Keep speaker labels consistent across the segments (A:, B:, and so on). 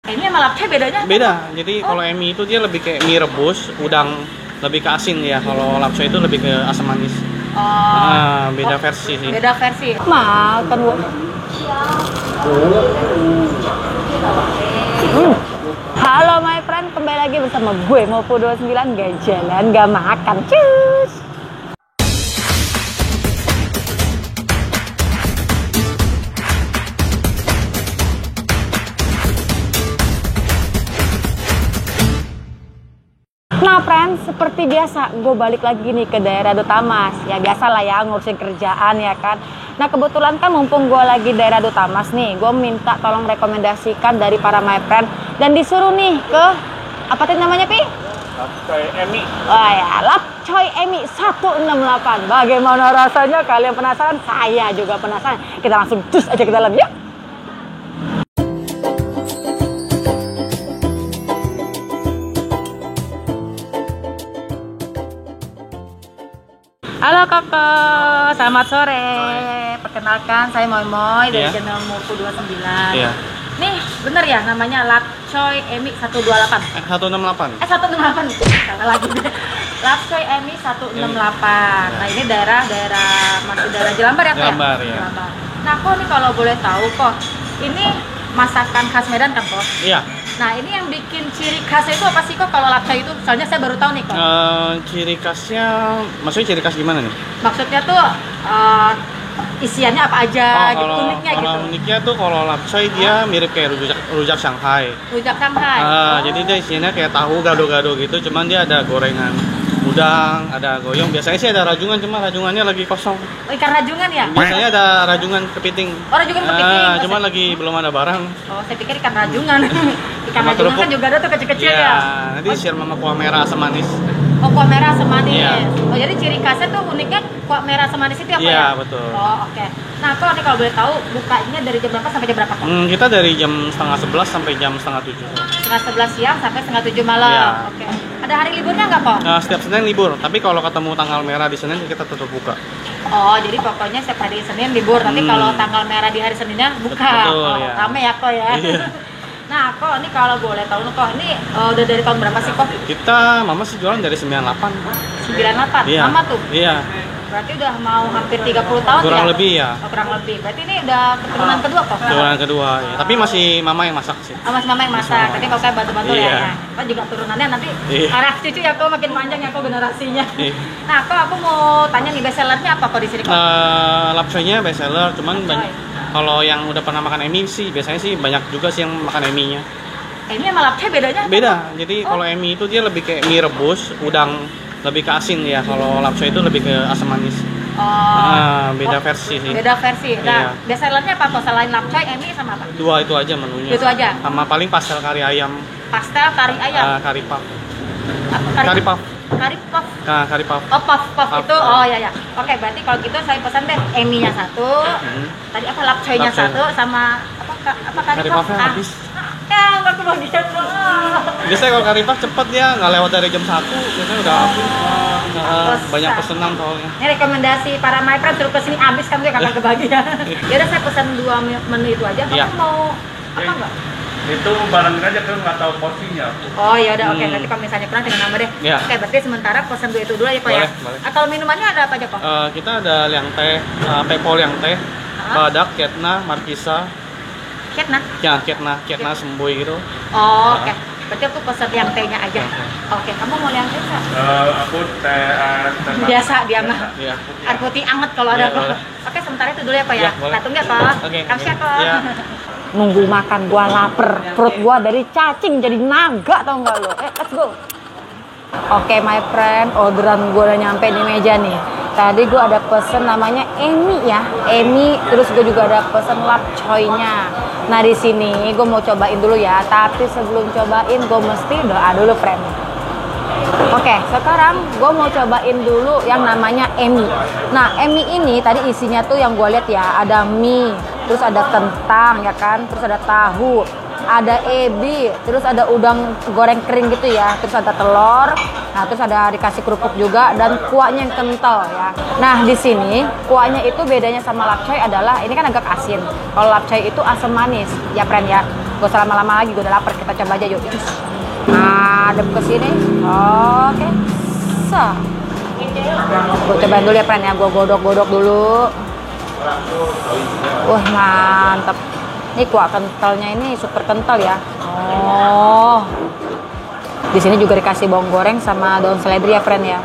A: Ini sama lapcoy bedanya?
B: Beda. Jadi kalau Emi itu dia lebih kayak mie rebus, udang lebih ke asin ya. Kalau lapcoy itu lebih ke asam manis. Beda versi sih.
A: Beda versi. Makan gua. Halo my friend, kembali lagi bersama gue Mopo 29, gak jalan, gak makan. Cus. Nah friends, seperti biasa gue balik lagi nih ke daerah Dutamas. Ya biasa lah ya, ngurusin kerjaan ya kan. Nah kebetulan kan mumpung gue lagi daerah Dutamas nih, gue minta tolong rekomendasikan dari para my friend. Dan disuruh nih ke, apa tadi namanya Pi?
B: Lapcoy Emi.
A: Oh ya, Lapcoy Emi 168. Bagaimana rasanya? Kalian penasaran? Saya juga penasaran. Kita langsung cus aja ke dalam yuk. Halo Koko, selamat sore. Perkenalkan, saya Moy Moy dari channel Mopo 29.
B: Iya.
A: Nih, bener ya namanya Lapcoy Emi 128?
B: 168.
A: 168, salah lagi. Lapcoy Emi 168. Nah ini daerah masih daerah Jelambar ya Kok?
B: Jelambar ya.
A: Jelambar. Nah Kok nih kalau boleh tahu Kok, ini masakan khas Medan kan Kok?
B: Iya.
A: Nah ini yang bikin ciri khasnya itu apa sih Kok kalau lapcoy itu? Soalnya saya baru tahu nih Kok.
B: Ciri khasnya, maksudnya ciri khas gimana nih?
A: Maksudnya tuh isiannya apa aja, gitu, uniknya gitu.
B: Uniknya tuh kalau lapcoy dia mirip kayak rujak Shanghai.
A: Rujak Shanghai.
B: Jadi dia isinya kayak tahu gado-gado gitu, cuman dia ada gorengan udang, ada goyong. Biasanya sih ada rajungan, cuma rajungannya lagi kosong.
A: Oh, ikan rajungan ya?
B: Biasanya ada rajungan kepiting.
A: Oh, rajungan kepiting.
B: Cuma lagi belum ada barang.
A: Oh, saya pikir ikan rajungan. Ikan
B: Sama
A: rajungan
B: kerupuk.
A: kan juga ada tuh kecil-kecil
B: Iya,
A: ya.
B: nanti disiram sama kuah merah asam manis.
A: Oh, kuah merah asam manis.
B: Iya.
A: Oh, jadi ciri khasnya tuh uniknya kuah merah asam manis itu apa ya?
B: Iya, betul.
A: Oh, oke. Nah, Kok nih kalau boleh tahu bukanya dari jam berapa sampai jam berapa Kok?
B: Kita dari jam setengah 11 sampai jam setengah 7.
A: Setengah 11 siang sampai setengah 7 malam.
B: Iya.
A: Oke. Ada hari liburnya nggak Kok?
B: Setiap Senin libur, tapi kalau ketemu tanggal merah di Senin kita tetap buka.
A: Oh, jadi pokoknya setiap hari Senin libur, tapi kalau tanggal merah di hari Seninnya buka.
B: Betul, ya.
A: Rame ya Kok ya.
B: Iya.
A: Nah, Kok ini kalau boleh tahu Kok, ini udah dari tahun berapa sih Kok?
B: Mama sih jualan dari 98.
A: 98?
B: Iya.
A: Lama tuh?
B: Iya.
A: Berarti udah mau hampir 30 tahun
B: Kurang
A: ya?
B: lebih ya.
A: Oh, kurang lebih. Berarti ini udah keturunan kedua Kok?
B: Keturunan kedua, ya. Tapi masih mama yang masak sih.
A: Oh, masih mama yang masak, tapi Kok saya bantu-bantu
B: Iya.
A: ya. Kok juga turunannya nanti
B: Iya.
A: arah cucu ya Kok makin panjang ya Kok generasinya.
B: Iya.
A: Nah, Kok aku mau tanya nih best sellernya apa Kok di sini Kok?
B: Lapcoy-nya best seller, cuman
A: Lapcoy.
B: banyak. Kalau yang udah pernah makan Emi sih, biasanya sih banyak juga sih yang makan Emi-nya.
A: Ini sama lapcoy bedanya?
B: Beda. Jadi kalau Emi itu dia lebih kayak mie rebus, udang lebih ke asin ya. Kalau lapcoy itu lebih ke asam manis. Beda versi sih.
A: Beda versi. Nah,
B: Iya.
A: best sellernya apa Kok? Selain lapcoy, Emi sama apa?
B: Dua itu aja menunya.
A: Itu aja?
B: Sama paling pastel kari ayam,
A: Pastel, kari ayam.
B: kari puff.
A: Kari
B: Kari puff.
A: Kari puff.
B: Kari puff.
A: Oh, puff
B: Puff.
A: itu. Oh ya ya. Oke, berarti kalau gitu saya pesan deh Emi-nya satu. Tadi apa lapcoy-nya
B: Lapcoy.
A: satu sama apa kari
B: Kari
A: puff?
B: puff-nya habis.
A: Nggak kebagian.
B: Biasanya kalau kari puff cepet ya, nggak lewat dari jam 1, biasanya udah habis. Banyak pesenan soalnya.
A: Ini rekomendasi para my friend suruh kesini habis kan gue kakak kebagian. Ya udah saya pesan 2 menu itu aja. Kamu
B: Iya.
A: mau apa enggak?
C: Itu barang aja kan nggak tahu porsinya.
A: Oh ya udah, oke. Nanti kalau misalnya kurang tinggal nambah deh.
B: Iya.
A: Oke, berarti sementara pesan 2 itu dulu ya Kok ya.
B: Boleh, boleh.
A: Kalau minumannya ada apa aja Kok?
B: Kita ada liang teh, pepol liang teh, badak, ketna, markisa,
A: Ketna.
B: ya ketna semboy gitu.
A: Oh, oke. Berarti aku pesan yang tehnya aja. Oke, kamu mau yang teh nggak?
C: Aku teh
A: Biasa dia mah.
B: Iya.
A: Air putih anget kalau ada
B: Iya,
A: Kok.
B: boleh.
A: Oke, sementara itu dulu ya Kok ya.
B: Iya, boleh.
A: Nah, tunggu ya Kok.
B: Oke.
A: Kasih ya Kok.
B: Iya.
A: Nunggu makan gua lapar. Perut gua dari cacing jadi naga tau nggak lo? Let's go. Oke, my friend, orderan gua udah nyampe di meja nih. Tadi gua ada pesen namanya Emi ya, Emi. Terus gua juga ada pesen lapcoy-nya. Nah di sini gua mau cobain dulu ya. Tapi sebelum cobain, gua mesti doa dulu, friend. Oke, sekarang gue mau cobain dulu yang namanya Emi. Nah, Emi ini tadi isinya tuh yang gue lihat ya, ada mie, terus ada kentang ya kan, terus ada tahu, ada ebi, terus ada udang goreng kering gitu ya, terus ada telur, nah terus ada dikasih kerupuk juga dan kuahnya yang kental ya. Nah, di sini kuahnya itu bedanya sama lapcoy adalah ini kan agak asin. Kalau lapcoy itu asam manis, ya friend ya. Gak usah lama-lama lagi, gue udah lapar. Kita coba aja yuk. Adep ke sini. Oke. Gue cobain dulu ya friend ya. Gue godok-godok dulu. Wah mantap. Ini kuah kentalnya ini super kental ya. Oh. Di sini juga dikasih bawang goreng sama daun seledri ya friend ya.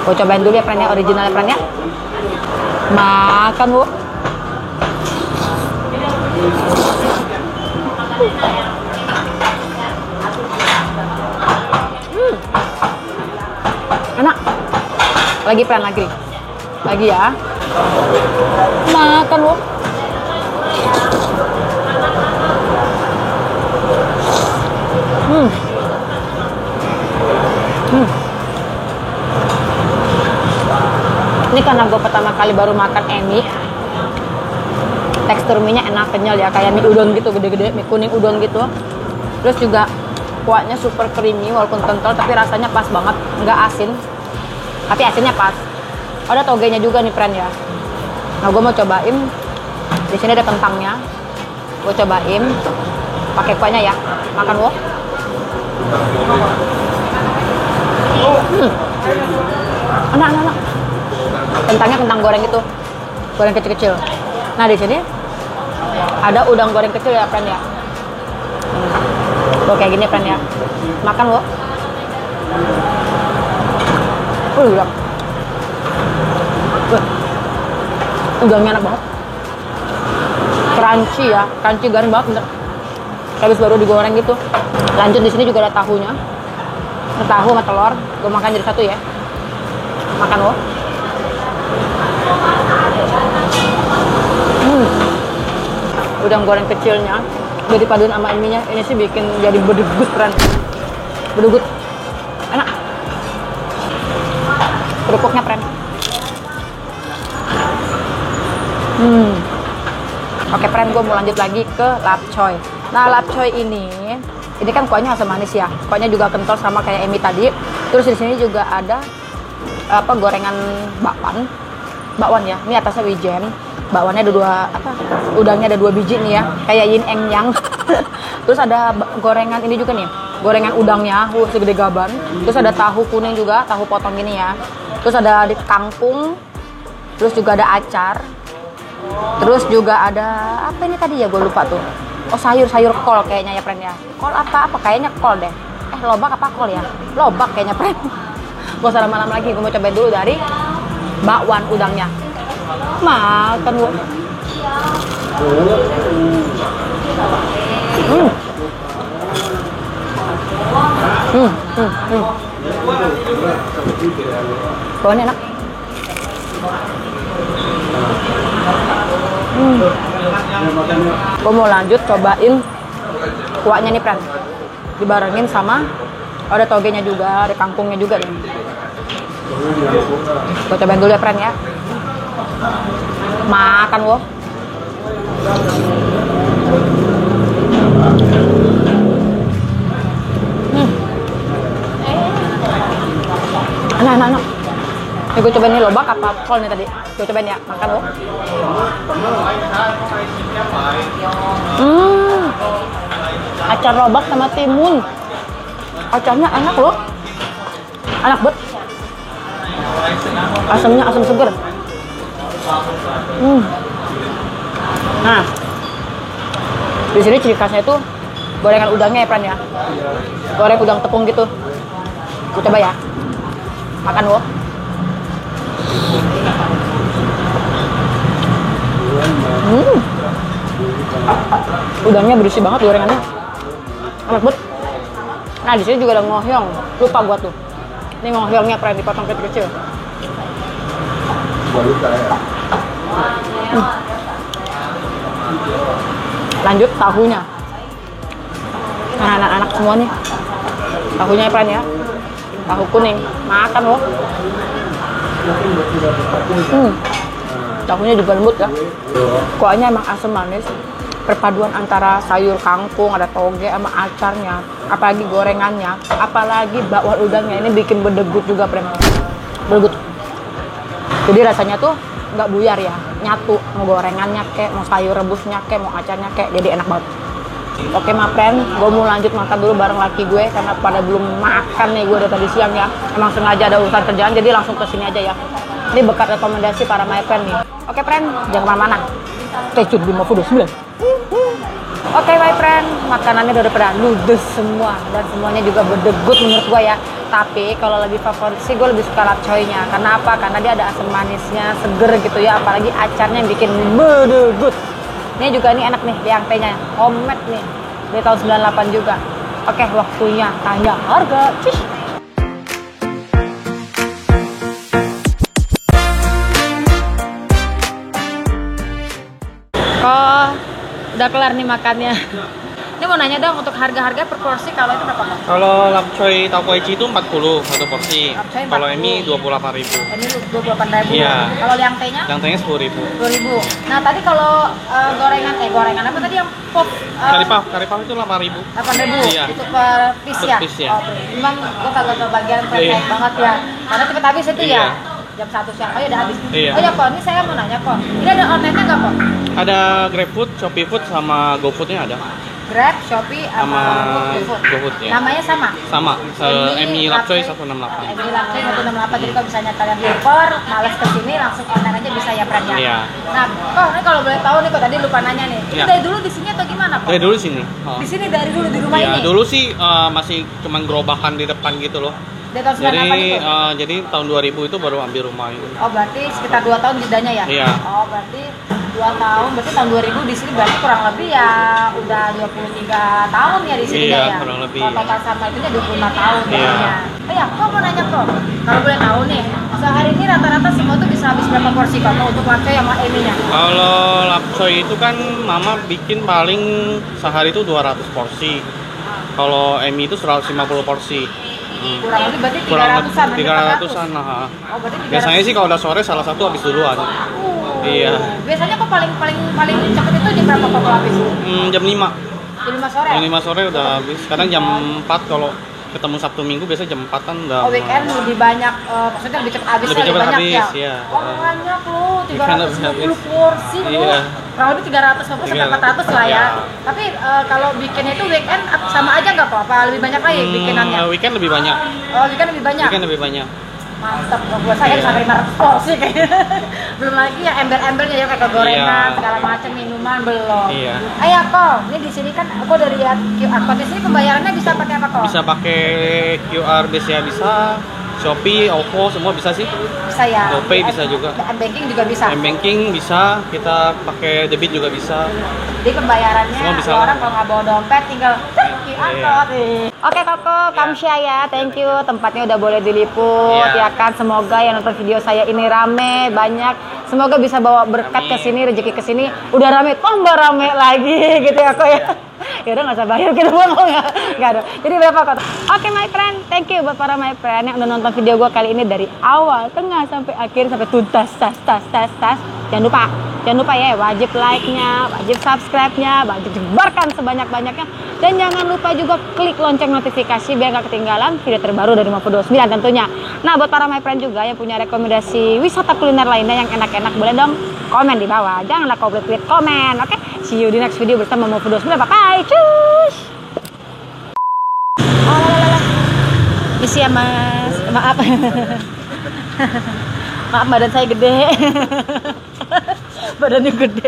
A: Gue cobain dulu ya friend ya, original ya friend ya. Makan bu. Enak. Lagi friend lagi ya. Makan bu. Ini karena gue pertama kali baru makan mie. Tekstur mie nya enak, kenyal ya, kayak mie udon gitu, gede-gede, mie kuning udon gitu. Terus juga kuahnya super creamy walaupun kental, tapi rasanya pas banget, nggak asin. Tapi asinnya pas. Ada togenya juga nih friend ya. Nah gue mau cobain. Di sini ada kentangnya. Gue cobain pakai kuahnya ya. Makan wo. Enak. Kentangnya kentang goreng gitu, goreng kecil-kecil. Nah di sini ada udang goreng kecil ya friend ya. Tuh kayak gini friend ya. Makan wo. Udang. Udangnya enak banget. Crunchy ya, crunchy garing banget bener. Habis baru digoreng gitu. Lanjut di sini juga ada tahunya. Tahu sama telur. Gue makan jadi satu ya. Makan wo. Udang goreng kecilnya udah dipaduin sama mie-nya, ini sih bikin jadi bedegut keren. Bedegut enak. Kerupuknya keren. Oke friend, gue mau lanjut lagi ke lapcoy. Nah lapcoy ini kan kuahnya asam manis ya, kuahnya juga kental sama kayak mie tadi. Terus di sini juga ada gorengan bakwan ya. Ini atasnya wijen, bakwannya ada udangnya ada 2 biji nih ya, kayak yin and yang. Terus ada gorengan ini juga nih, gorengan udangnya segede gaban. Terus ada tahu kuning juga, tahu potong gini ya. Terus ada kangkung, terus juga ada acar. Terus juga ada apa ini tadi ya, gue lupa tuh. Oh sayur kol kayaknya ya friend ya. Kol apa kayaknya kol deh. Lobak apa kol ya? Lobak kayaknya friend. Gak usah lama-lama lagi, gue mau cobain dulu dari bakwan udangnya. Makan gue. Bawahnya enak. Gue mau lanjut cobain kuahnya nih friend. Dibarengin sama ada togenya juga, ada kangkungnya juga nih. Gue cobain dulu ya friend ya. Makan wo. Enak. Ini gue cobain nih lobak apa kol nih tadi. Gue cobain ya, makan wo. Acar lobak sama timun. Acarnya enak loh. Enak banget. Asamnya asam seger. Nah, di sini ciri khasnya itu gorengan udangnya ya friend ya. Goreng udang tepung gitu. Gue coba ya. Makan wo. Udangnya berisi banget gorengannya. Enak banget. Nah, di sini juga ada ngohyong. Lupa gua tuh. Ini ngohyongnya friend dipotong kecil-kecil. Lanjut tahunya. Nah, anak-anak semua nih. Tahunya ya friend ya. Tahu kuning. Makan loh. Tahunya juga lembut ya. Kuahnya emang asam manis. Perpaduan antara sayur kangkung, ada toge sama acarnya, apalagi gorengannya, apalagi bakwan udangnya ini bikin berdegut juga friend. Berdegut. Jadi rasanya tuh nggak buyar ya. nyatu, mau gorengannya kek, mau sayur rebusnya kek, mau acarnya kek, jadi enak banget. Oke my friend, gue mau lanjut makan dulu bareng laki gue karena pada belum makan nih gue dari tadi siang ya. Emang sengaja ada urusan kerjaan jadi langsung ke sini aja ya. Ini berkat rekomendasi para my friend nih. Oke friend, jangan kemana-mana. Stay tune di Mofodo 9. Oke my friend, makanannya udah pada ludes semua dan semuanya juga berdegut menurut gue ya. Tapi kalau lebih favorit sih gue lebih suka lapcoynya. Karena apa? Karena dia ada asam manisnya, seger gitu ya. Apalagi acarnya yang bikin berdegut. Ini juga nih enak nih, yang tehnya homemade nih, dari tahun 98 juga. Oke, waktunya tanya harga. Cih. Kok udah kelar nih makannya? Ini mau nanya dong untuk harga-harga per porsi kalau itu berapa Kak?
B: Kalau lapcoy takoichi itu 40 satu porsi.
A: Lapcoy
B: Kalau
A: 40.
B: Emi 28.000.
A: Ini 28.000.
B: Iya.
A: Kalau yang tehnya?
B: Yang tehnya 10.000.
A: 2.000. Nah, tadi kalau gorengan apa tadi yang pop?
B: Karipap itu 8.000.
A: 8.000.
B: Iya.
A: Itu per piece
B: Per
A: ya?
B: piece ya.
A: Oh, memang gua kagak kebagian
B: Iya.
A: prepaid banget ya. Karena cepet habis itu
B: Iya.
A: ya. Jam 1 siang aja udah habis.
B: Iya.
A: Oh ya kok, ini saya mau nanya kok. Ini ada online-nya nggak kok?
B: Ada GrabFood, ShopeeFood sama GoFood-nya ada.
A: Grab, Shopee,
B: Sama
A: GoFood.
B: GoFood ya.
A: Namanya sama?
B: Sama, Emi Lapcoy 168.
A: Emi Lapcoy 168. Jadi kalau misalnya kalian lapar, males kesini, langsung online aja bisa ya, Fred ya?
B: Iya.
A: Nah, kok ini kalau boleh tahu nih, kok tadi lupa nanya nih. Ini
B: Iya.
A: dari dulu di sini atau gimana kok?
B: Dari dulu sini. Oh.
A: Di sini dari dulu di rumah
B: Ya,
A: ini?
B: dulu sih masih cuman gerobakan di depan gitu loh.
A: Dari tahun 98 itu?
B: Jadi tahun 2000 itu baru ambil rumah itu.
A: Oh, berarti sekitar 2 tahun jedanya ya?
B: Iya.
A: Oh, berarti 2 tahun, berarti tahun 2000 di sini berarti kurang lebih ya udah 23 tahun ya di sini
B: Iya,
A: ya?
B: kurang lebih.
A: Kalau total sama itunya 25 tahun
B: Iya.
A: jadinya. Oh ya, kok mau nanya kok, kalau boleh tahu nih, sehari ini rata-rata semua tuh bisa habis berapa porsi kok untuk lapcoy sama Emi-nya?
B: Kalau lapcoy itu kan mama bikin paling sehari itu 200 porsi. Kalau Emi itu 150 porsi.
A: Kurang lebih berarti
B: Kurang
A: 300-an,
B: lebih 300-an.
A: Oh, berarti 300.
B: Biasanya sih kalau udah sore salah satu habis duluan. Iya.
A: Biasanya kok paling cepet itu jam berapa kok habis?
B: Jam 5.
A: Jam 5 sore?
B: Jam 5 sore udah habis. Kadang jam 4 kalau ketemu Sabtu Minggu biasanya jam 4-an udah.
A: Oh, weekend lebih banyak, maksudnya lebih cepat habis,
B: Lebih cepat
A: banyak
B: habis,
A: ya?
B: iya.
A: Oh, banyak loh,
B: Weekend lebih
A: 350
B: habis.
A: porsi loh.
B: Iya.
A: Kurang lebih 350 sampai 400 lah ya.
B: Iya.
A: Tapi kalau bikinnya itu weekend sama aja nggak kok? Apa lebih banyak lagi bikinannya?
B: Weekend lebih banyak.
A: Oh, weekend lebih banyak?
B: Weekend lebih banyak.
A: Mantap, gue saya
B: Iya.
A: sampai 500 porsi kayaknya. Belum lagi ya embel-embelnya ya kayak gorengan,
B: Iya.
A: segala macam minuman belum.
B: Iya.
A: Ayo kok, ini di sini kan aku udah lihat QR code. Di sini pembayarannya bisa pakai apa kok?
B: Bisa pakai QR ya bisa. Shopee, OVO semua bisa sih.
A: Bisa ya.
B: GoPay bisa juga.
A: M-banking juga bisa.
B: M-banking bisa, kita pakai debit juga bisa.
A: Jadi pembayarannya
B: Semua bisa.
A: orang kalau nggak bawa dompet tinggal QR
B: Iya.
A: code. Oke Koko, Kamsya ya, thank you. Tempatnya udah boleh diliput
B: Iya.
A: ya kan. Semoga yang nonton video saya ini rame, banyak. Semoga bisa bawa berkat ke sini, rezeki ke sini. Udah rame, tambah rame lagi gitu ya kok ya. Ya udah nggak usah bayar kita bohong ya. Nggak ada. Jadi berapa kok? Oke my friend, thank you buat para my friend yang udah nonton video gue kali ini dari awal, tengah sampai akhir sampai tuntas tas. Jangan lupa ya, wajib like-nya, wajib subscribe-nya, wajib jebarkan sebanyak-banyaknya. Dan jangan lupa juga klik lonceng notifikasi biar gak ketinggalan video terbaru dari Mofodo 9 tentunya. Nah, buat para my friend juga yang punya rekomendasi wisata kuliner lainnya yang enak-enak, boleh dong komen di bawah. Janganlah klik komen, oke? See you di next video bersama Mofodo 9. Bye-bye, cus! Isi ya mas, maaf. Maaf badan saya gede. Badannya gede.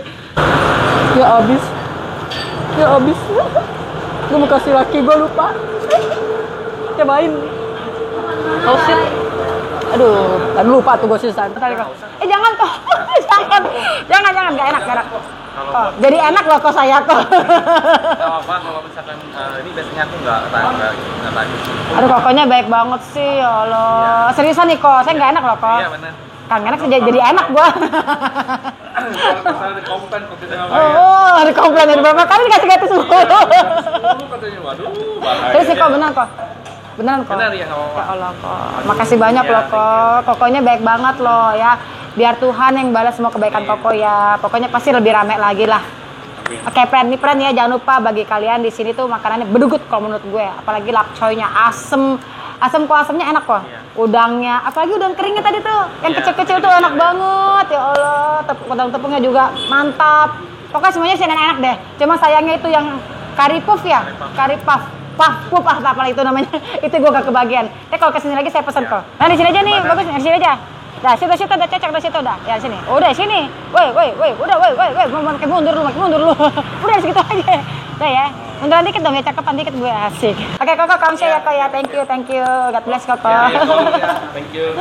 A: Ya abis. Gue mau kasih laki gue lupa. Cobain. Oh shit. Aduh, kan lupa tuh gue sisain. Jangan kok. Jangan, gak enak. Oh, jadi enak loh kok saya kok.
C: Gak apa kalau misalkan ini biasanya aku nggak tanya.
A: Aduh, kokonya baik banget sih, ya Allah. Seriusan nih kok, saya nggak enak loh kok.
C: Iya benar.
A: Kang enak sih jadi enak gua.
C: Kalau misalnya di komplain kok kita ngapain?
A: Oh, ada komplain dari berapa kali dikasih semua.
C: Katanya waduh. bahaya.
A: Terus sih kok benar kok. Beneran kok.
C: Benar ya, nggak apa-apa.
A: Ya Allah kok. Makasih banyak
C: Ya,
A: loh kok. Kokonya baik banget loh ya. Biar Tuhan yang balas semua kebaikan Koko ya. Pokoknya pasti lebih rame lagi lah. Oke, friend ya, jangan lupa bagi kalian di sini tuh makanannya bedugut kalau menurut gue. Apalagi lapcoynya asem, Asam kok, asamnya enak kok.
C: Iya.
A: Udangnya, apalagi udang keringnya tadi tuh, yang
C: Iya,
A: kecil-kecil tuh
C: iya,
A: enak
C: iya.
A: banget. Ya Allah, udang-tepungnya juga mantap. Pokoknya semuanya sih enak-enak deh. Cuma sayangnya itu yang kari puff ya, kari puff. Puff apa itu namanya. Itu gue gak kebagian. Kalau kesini lagi saya pesan kok. Nah di sini aja nih, bagus. Di sini aja. Dah, situ udah cocok, udah situ udah. Ya sini. Udah sini. Woi, udah, makin mundur lu. Udah di situ aja. Udah ya. Munduran dikit dong ya, cakepan dikit gue asik. Oke, Koko, kamu ya Kak ya. Thank you. God bless Koko.
C: Ya, thank you.